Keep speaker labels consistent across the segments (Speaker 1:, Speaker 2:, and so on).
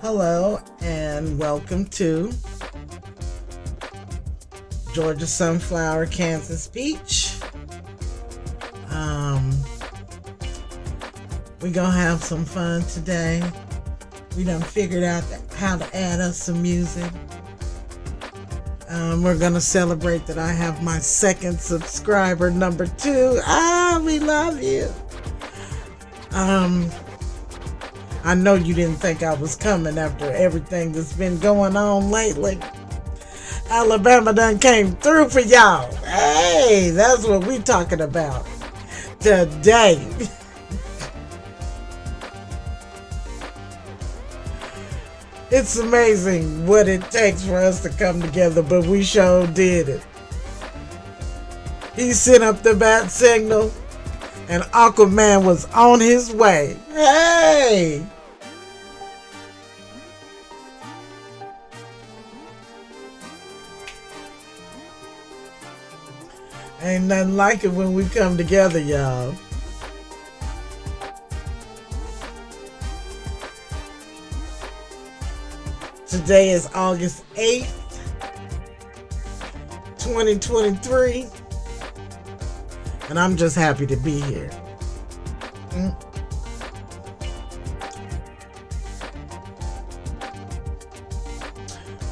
Speaker 1: Hello and welcome to Georgia Sunflower, Kansas Peach. We're gonna have some fun today. We done figured out how to add us some music. We're gonna celebrate that I have my second subscriber, number 2. We love you. I know you didn't think I was coming after everything that's been going on lately. Alabama done came through for y'all. Hey, that's what we talking about today. It's amazing what it takes for us to come together, but we sure did it. He sent up the bat signal, and Aquaman was on his way. Hey! Ain't nothing like it when we come together, y'all. Today is August 8th, 2023. And I'm just happy to be here.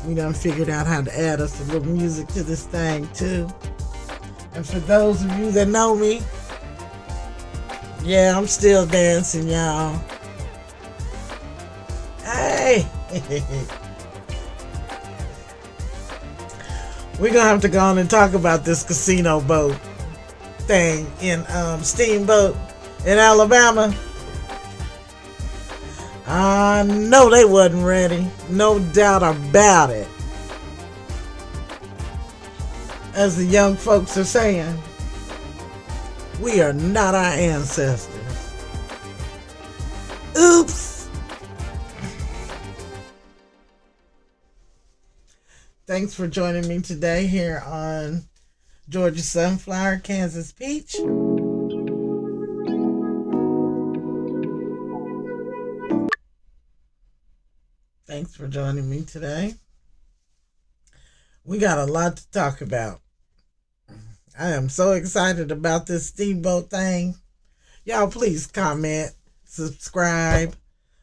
Speaker 1: We done figured out how to add us a little music to this thing too. And for those of you that know me, yeah, I'm still dancing, y'all. Hey! We're gonna have to go on and talk about this casino boat thing in Steamboat in Alabama. I know they wasn't ready. No doubt about it. As the young folks are saying, we are not our ancestors. Oops. Thanks for joining me today here on Georgia Sunflower, Kansas Peach. Thanks for joining me today. We got a lot to talk about. I am so excited about this steamboat thing. Y'all please comment, subscribe.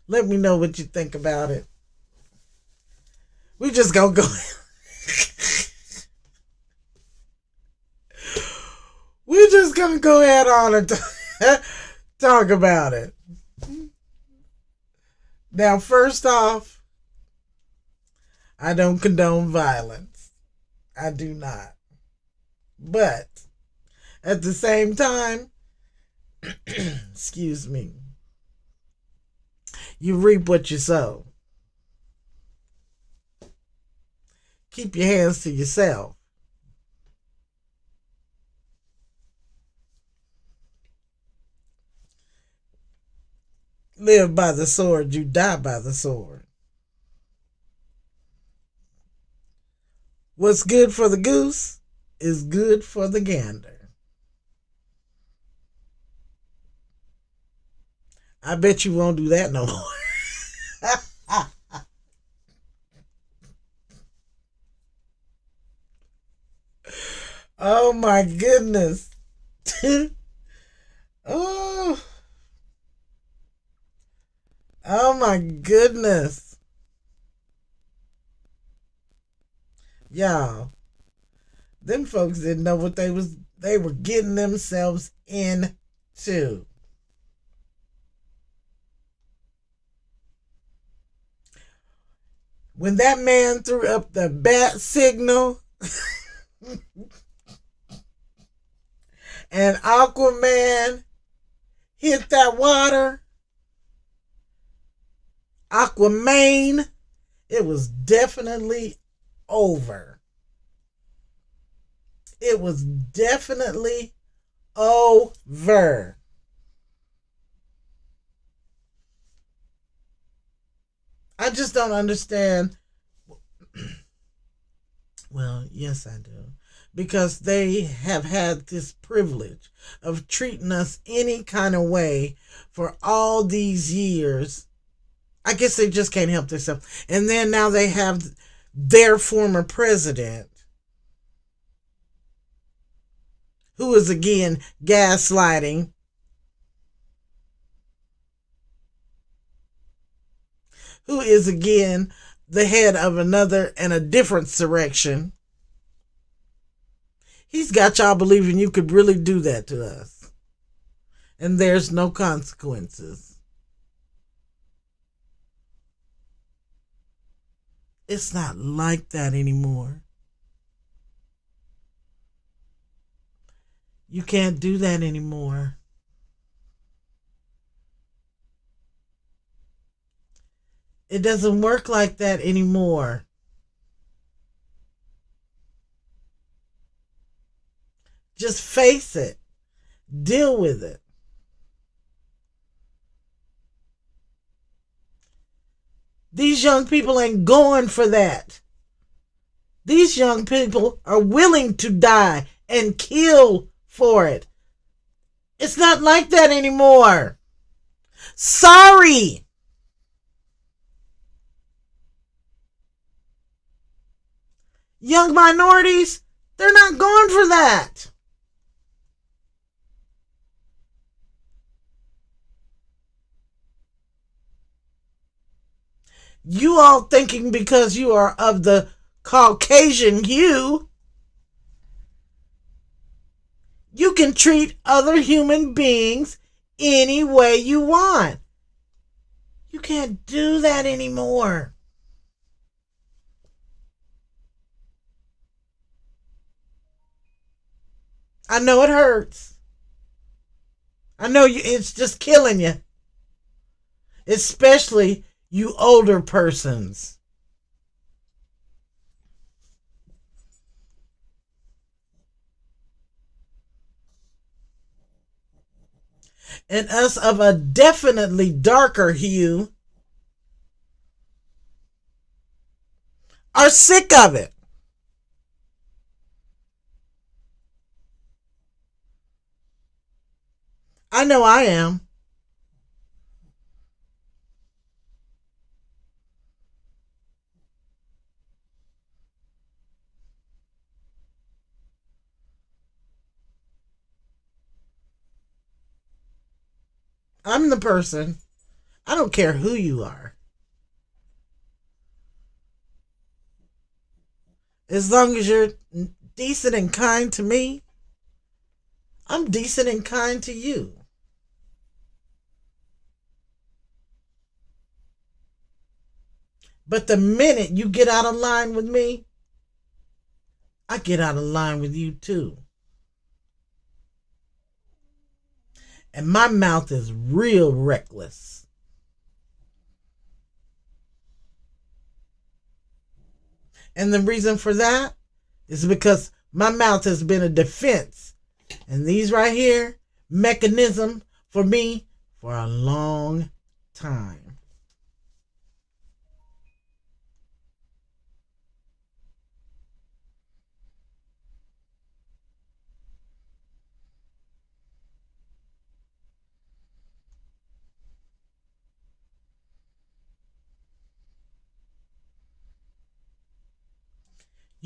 Speaker 1: Let me know what you think about it. We just gonna go. We're just gonna go ahead on and talk about it. Now, first off, I don't condone violence. I do not. But at the same time, excuse me, you reap what you sow. Keep your hands to yourself. Live by the sword, you die by the sword. What's good for the goose is good for the gander. I bet you won't do that no more. Oh my goodness. Oh my goodness. Y'all, them folks didn't know what they were getting themselves into. When that man threw up the bat signal and Aquaman hit that water, Aquaman, it was definitely over. It was definitely over. I just don't understand. Well, yes, I do. Because they have had this privilege of treating us any kind of way for all these years. I guess they just can't help themselves. And then now they have their former president, who is again gaslighting, who is again the head of another and a different insurrection. He's got y'all believing you could really do that to us. And there's no consequences. It's not like that anymore. You can't do that anymore. It doesn't work like that anymore. Just face it. Deal with it. These young people ain't going for that. These young people are willing to die and kill for it. It's not like that anymore. Sorry. Young minorities, they're not going for that. You all thinking because you are of the Caucasian hue, you can treat other human beings any way you want. You can't do that anymore. I know it hurts. I know it's just killing you. Especially you older persons. And us of a definitely darker hue are sick of it. I know I am. I'm the person. I don't care who you are. As long as you're decent and kind to me, I'm decent and kind to you. But the minute you get out of line with me, I get out of line with you too. And my mouth is real reckless. And the reason for that is because my mouth has been a defense. And these right here, mechanism for me for a long time.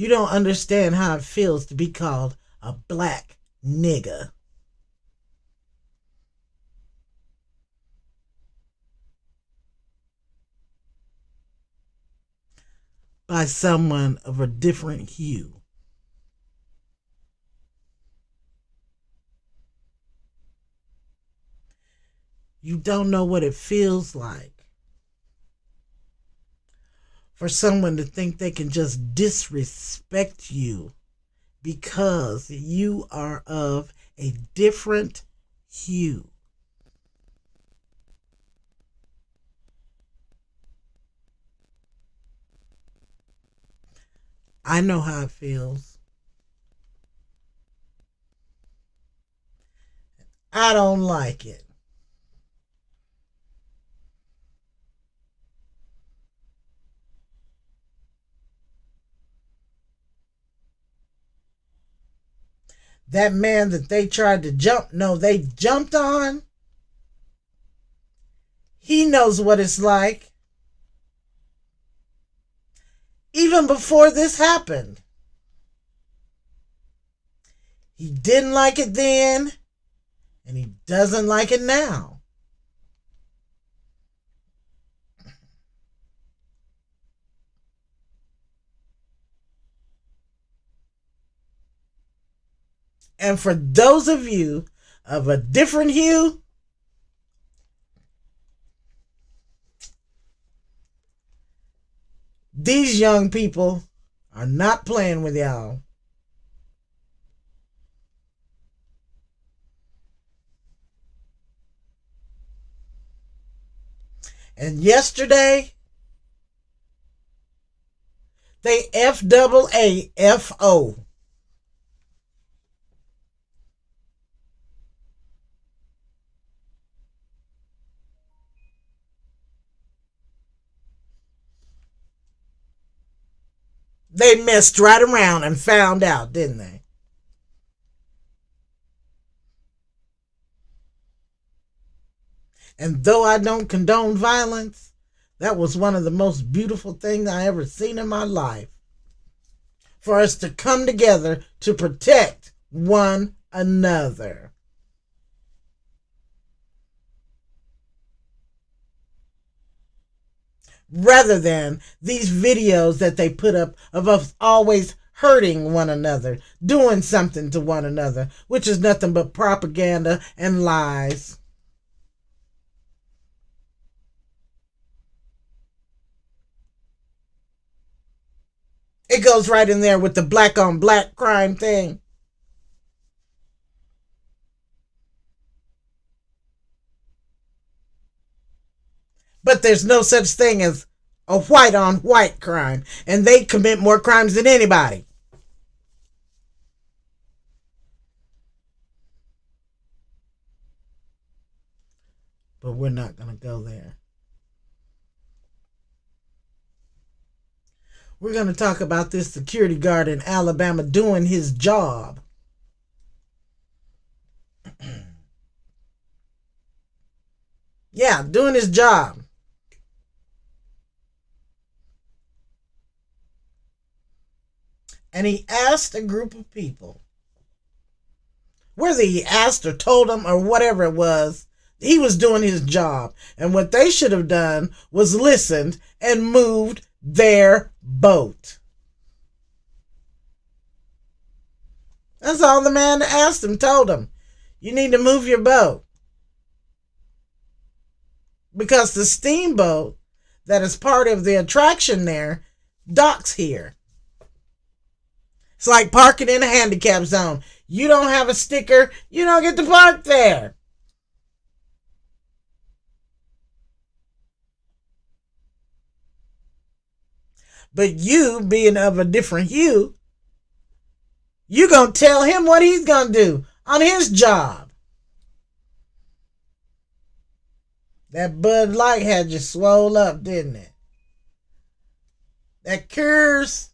Speaker 1: You don't understand how it feels to be called a black nigga. By someone of a different hue. You don't know what it feels like for someone to think they can just disrespect you because you are of a different hue. I know how it feels. I don't like it. That man that they tried to they jumped on. He knows what it's like. even before this happened. He didn't like it then, and he doesn't like it now. And for those of you of a different hue, these young people are not playing with y'all. And yesterday, they FAAFO. They messed right around and found out, didn't they? And though I don't condone violence, that was one of the most beautiful things I ever seen in my life. For us to come together to protect one another. Rather than these videos that they put up of us always hurting one another, doing something to one another, which is nothing but propaganda and lies. It goes right in there with the black on black crime thing. But there's no such thing as a white on white crime, and they commit more crimes than anybody. But we're not going to go there. We're going to talk about this security guard in Alabama doing his job. Yeah, doing his job. And he asked a group of people, whether he asked or told them or whatever it was, he was doing his job. And what they should have done was listened and moved their boat. That's all the man asked him, told him. You need to move your boat. Because the steamboat that is part of the attraction there docks here. It's like parking in a handicap zone. You don't have a sticker, you don't get to park there. But you, being of a different hue, you going to tell him what he's going to do on his job. That Bud Light had you swole up, didn't it? That Coors,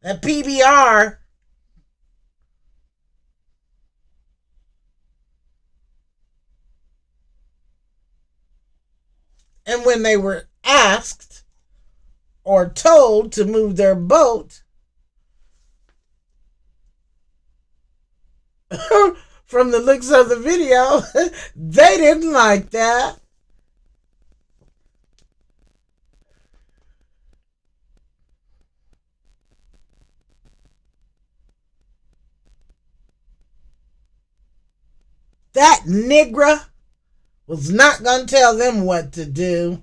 Speaker 1: that PBR. And when they were asked or told to move their boat, from the looks of the video, they didn't like that. That nigger was not going to tell them what to do.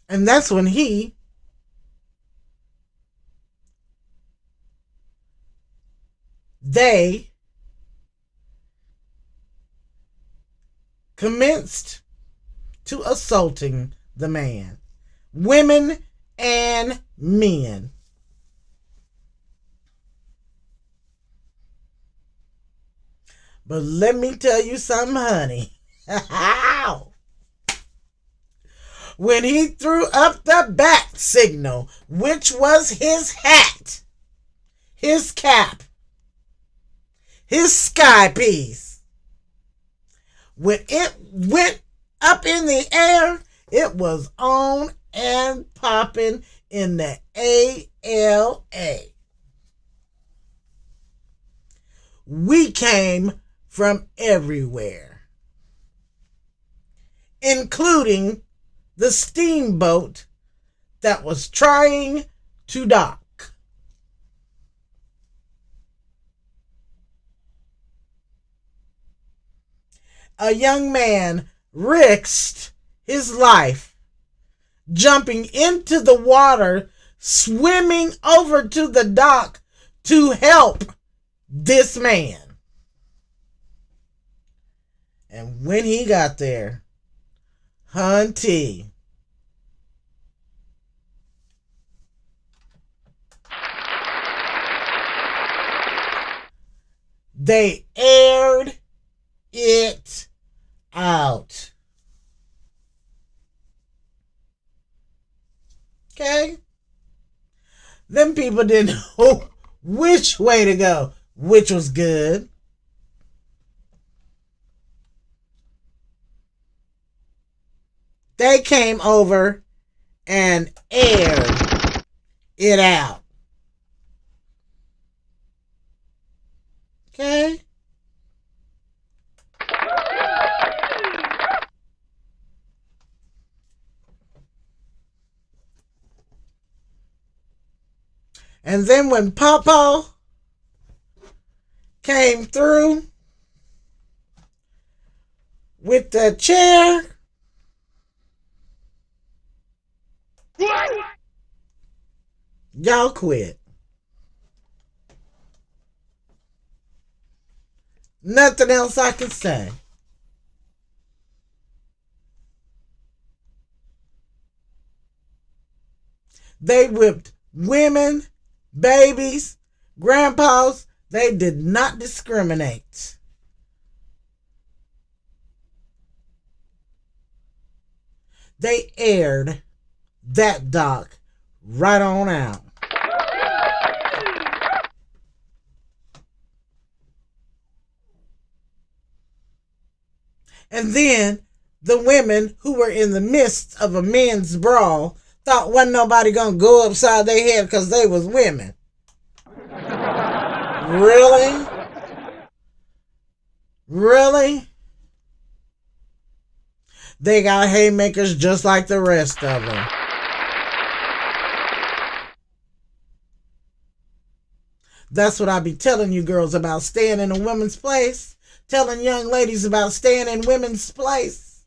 Speaker 1: And that's when they commenced to assaulting the man, women and men. But let me tell you something, honey. when he threw up the bat signal, which was his hat, his cap, his sky piece. When it went up in the air, it was on and popping in the ALA. We came from everywhere, including the steamboat that was trying to dock. A young man risked his life jumping into the water, swimming over to the dock to help this man. And when he got there, hunty, they aired it out. Okay? Them people didn't know which way to go, which was good. They came over and aired it out. Okay? And then when Papa came through with the chair, y'all quit. Nothing else I can say. They whipped women, babies, grandpas. They did not discriminate. They aired that dock right on out. And then the women who were in the midst of a men's brawl thought wasn't nobody gonna go upside their head because they was women. Really? Really? They got haymakers just like the rest of them. That's what I be telling you girls about staying in a woman's place. Telling young ladies about staying in women's place.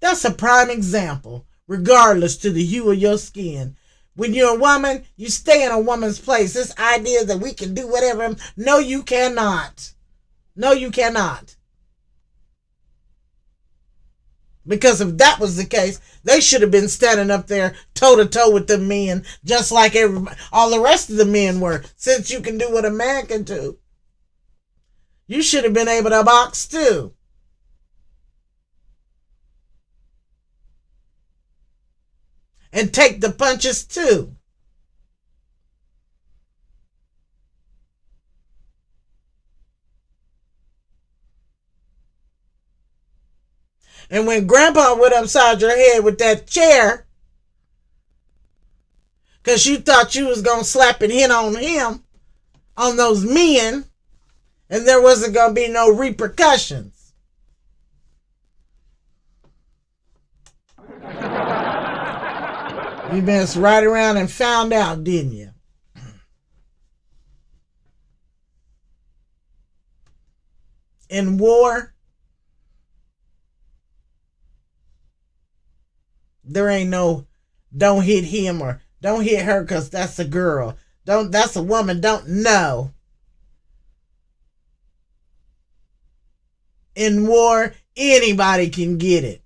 Speaker 1: That's a prime example, regardless to the hue of your skin. When you're a woman, you stay in a woman's place. This idea that we can do whatever. No, you cannot. No, you cannot. Because if that was the case, they should have been standing up there toe-to-toe with the men, just like all the rest of the men were, since you can do what a man can do. You should have been able to box too. And take the punches too. And when Grandpa went upside your head with that chair, because you thought you was going to slap and hit on him, on those men, and there wasn't going to be no repercussions. You messed right around and found out, didn't you? In war, there ain't no don't hit him or don't hit her because that's a girl. That's a woman. Don't know. In war, anybody can get it.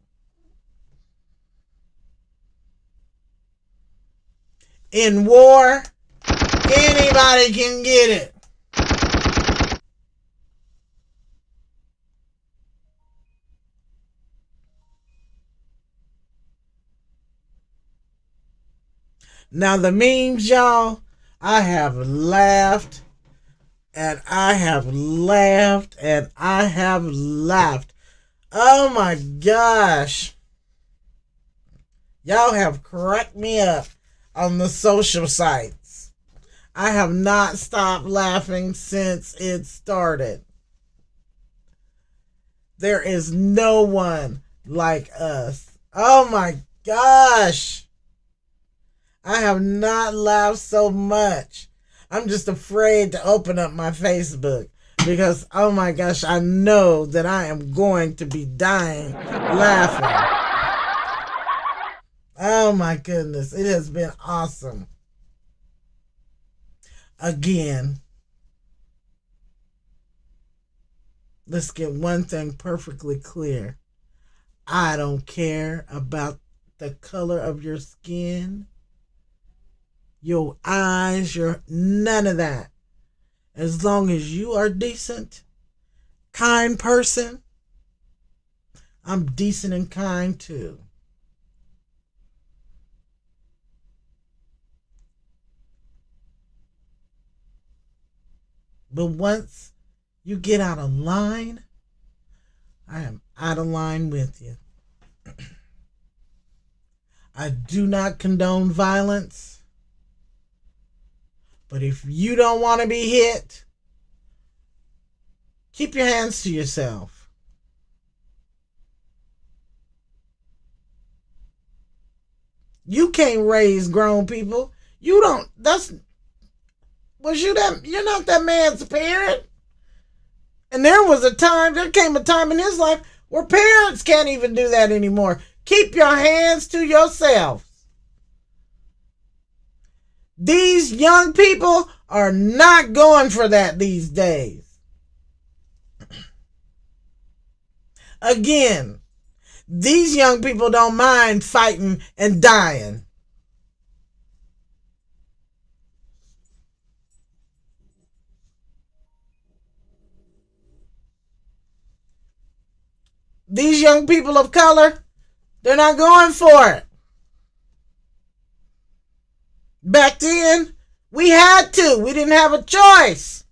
Speaker 1: In war, anybody can get it. Now, the memes, y'all, I have laughed and I have laughed and I have laughed. Oh my gosh. Y'all have cracked me up on the social sites. I have not stopped laughing since it started. There is no one like us. Oh my gosh. I have not laughed so much. I'm just afraid to open up my Facebook because, oh my gosh, I know that I am going to be dying laughing. Oh my goodness, it has been awesome. Again, let's get one thing perfectly clear. I don't care about the color of your skin, your eyes, your none of that. As long as you are decent, kind person, I'm decent and kind too. But once you get out of line, I am out of line with you. I do not condone violence. But if you don't want to be hit, keep your hands to yourself. You can't raise grown people. You don't. You're not that man's parent. And there came a time in his life where parents can't even do that anymore. Keep your hands to yourself. These young people are not going for that these days. Again, these young people don't mind fighting and dying. These young people of color, they're not going for it. Back then, we had to. We didn't have a choice.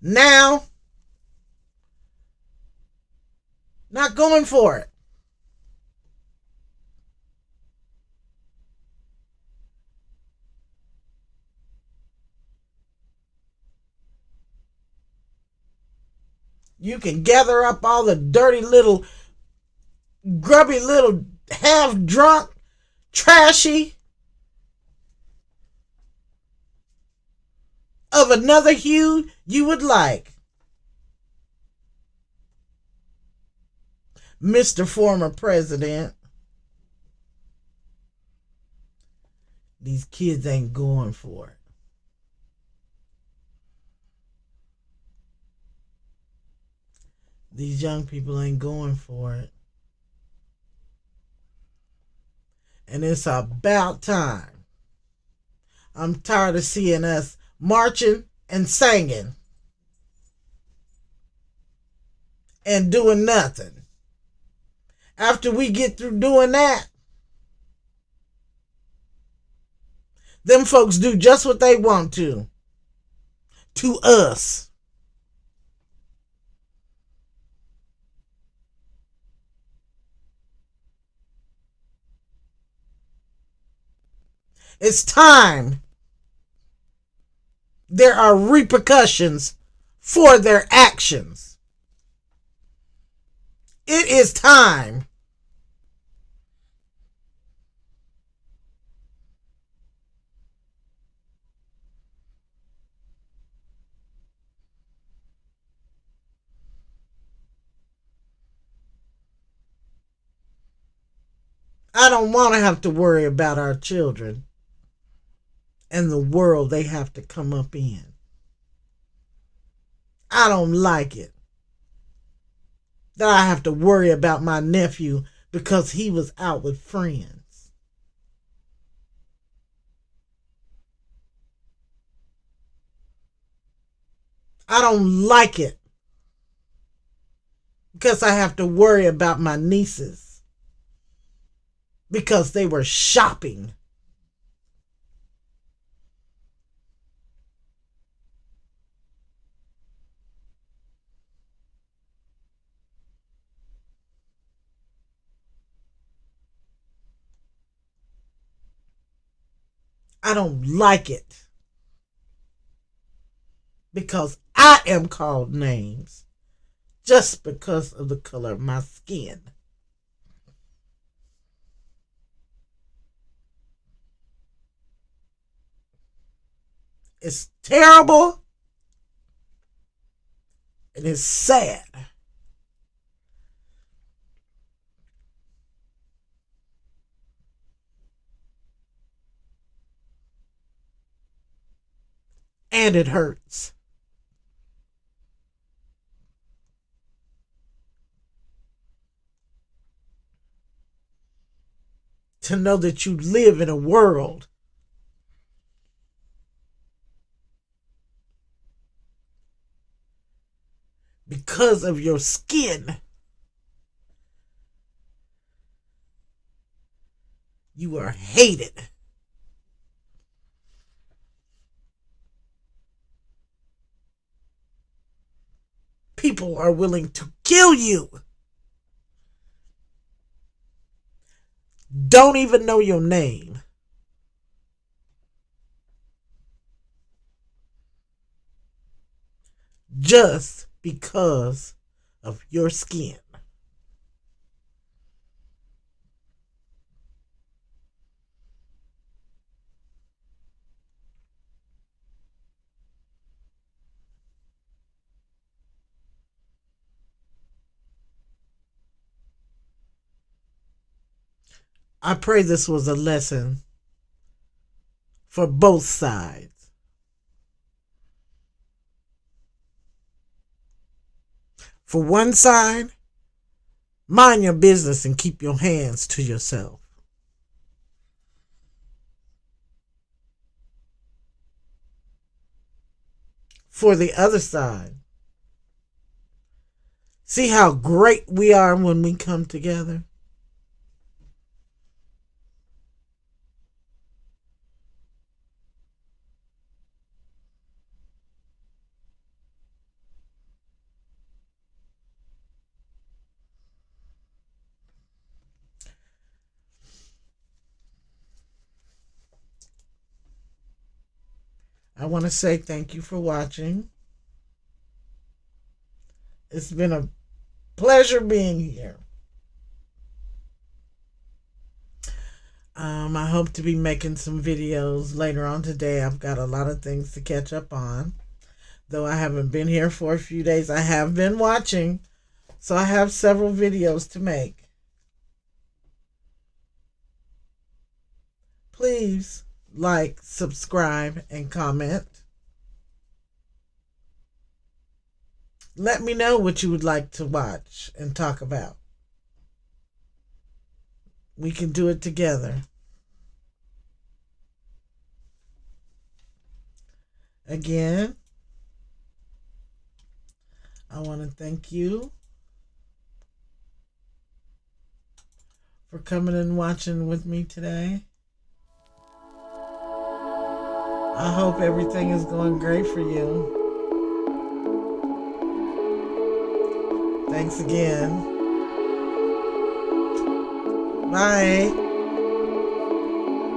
Speaker 1: Now, not going for it. You can gather up all the dirty little, grubby little, half drunk, trashy, of another hue you would like. Mr. Former President, these kids ain't going for it. These young people ain't going for it. And it's about time. I'm tired of seeing us marching and singing and doing nothing. After we get through doing that, them folks do just what they want to us. It's time. There are repercussions for their actions. It is time. I don't want to have to worry about our children and the world they have to come up in. I don't like it that I have to worry about my nephew because he was out with friends. I don't like it because I have to worry about my nieces because they were shopping I don't like it because I am called names just because of the color of my skin. It's terrible and it's sad. And it hurts. To know that you live in a world because of your skin. You are hated. People are willing to kill you. Don't even know your name. Just because of your skin. I pray this was a lesson for both sides. For one side, mind your business and keep your hands to yourself. For the other side, see how great we are when we come together? I want to say thank you for watching. It's been a pleasure being here. I hope to be making some videos later on today. I've got a lot of things to catch up on. Though I haven't been here for a few days, I have been watching. So I have several videos to make. Please like, subscribe, and comment. Let me know what you would like to watch and talk about. We can do it together. Again, I want to thank you for coming and watching with me today. I hope everything is going great for you. Thanks again. Bye.